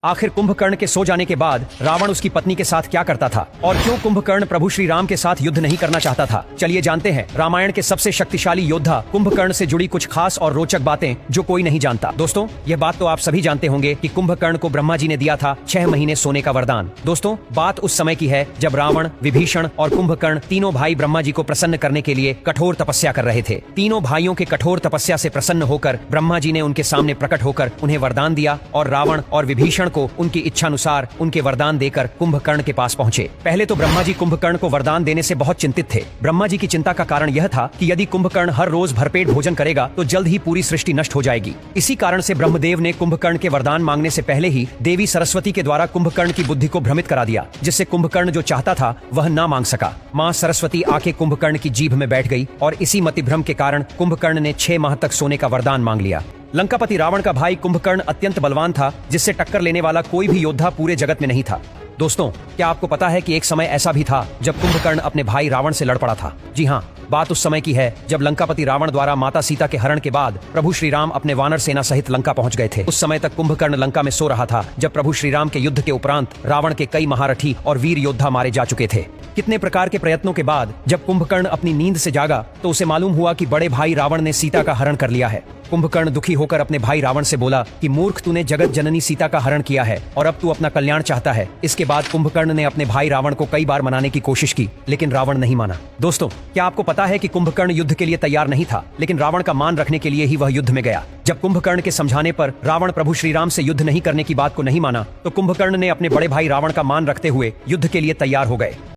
आखिर कुंभकर्ण के सो जाने के बाद रावण उसकी पत्नी के साथ क्या करता था और क्यों कुंभकर्ण प्रभु श्री राम के साथ युद्ध नहीं करना चाहता था, चलिए जानते हैं रामायण के सबसे शक्तिशाली योद्धा कुंभकर्ण से जुड़ी कुछ खास और रोचक बातें जो कोई नहीं जानता। दोस्तों, यह बात तो आप सभी जानते होंगे कि कुंभकर्ण को ब्रह्मा जी ने दिया था 6 महीने सोने का वरदान। दोस्तों, बात उस समय की है जब रावण, विभीषण और कुंभकर्ण तीनों भाई ब्रह्मा जी को प्रसन्न करने के लिए कठोर तपस्या कर रहे थे। तीनों भाइयों के कठोर तपस्या से प्रसन्न होकर ब्रह्मा जी ने उनके सामने प्रकट होकर उन्हें वरदान दिया और रावण और विभीषण को उनकी इच्छानुसार उनके वरदान देकर कुंभकर्ण के पास पहुंचे। पहले तो ब्रह्मा जी कुंभकर्ण को वरदान देने से बहुत चिंतित थे। ब्रह्मा जी की चिंता का कारण यह था कि यदि कुंभकर्ण हर रोज भरपेट भोजन करेगा तो जल्द ही पूरी सृष्टि नष्ट हो जाएगी। इसी कारण से ब्रह्मदेव ने कुंभकर्ण के वरदान मांगने से पहले ही देवी सरस्वती के द्वारा कुंभकर्ण की बुद्धि को भ्रमित करा दिया, जिससे कुंभकर्ण जो चाहता था वह ना मांग सका। माँ सरस्वती आके कुंभकर्ण की जीभ में बैठ गई और इसी मतिभ्रम के कारण कुंभकर्ण ने 6 माह तक सोने का वरदान मांग लिया। लंकापति रावण का भाई कुंभकर्ण अत्यंत बलवान था, जिससे टक्कर लेने वाला कोई भी योद्धा पूरे जगत में नहीं था। दोस्तों, क्या आपको पता है कि एक समय ऐसा भी था जब कुंभकर्ण अपने भाई रावण से लड़ पड़ा था? जी हाँ, बात उस समय की है जब लंकापति रावण द्वारा माता सीता के हरण के बाद प्रभु श्री राम अपने वानर सेना सहित लंका पहुंच गए थे। उस समय तक कुंभकर्ण लंका में सो रहा था जब प्रभु श्री राम के युद्ध के उपरांत रावण के कई महारथी और वीर योद्धा मारे जा चुके थे। कितने प्रकार के प्रयत्नों के बाद जब कुंभकर्ण अपनी नींद से जागा तो उसे मालूम हुआ कि बड़े भाई रावण ने सीता का हरण कर लिया है। कुंभकर्ण दुखी होकर अपने भाई रावण से बोला कि मूर्ख, तूने जगत जननी सीता का हरण किया है और अब तू अपना कल्याण चाहता है। इसके बाद कुंभकर्ण ने अपने भाई रावण को कई बार मनाने की कोशिश की, लेकिन रावण नहीं माना। दोस्तों, क्या आपको पता है कि कुंभकर्ण युद्ध के लिए तैयार नहीं था, लेकिन रावण का मान रखने के लिए ही वह युद्ध में गया। जब कुंभकर्ण के समझाने पर रावण प्रभु श्री राम से युद्ध नहीं करने की बात को नहीं माना तो कुंभकर्ण ने अपने बड़े भाई रावण का मान रखते हुए युद्ध के लिए तैयार हो गए।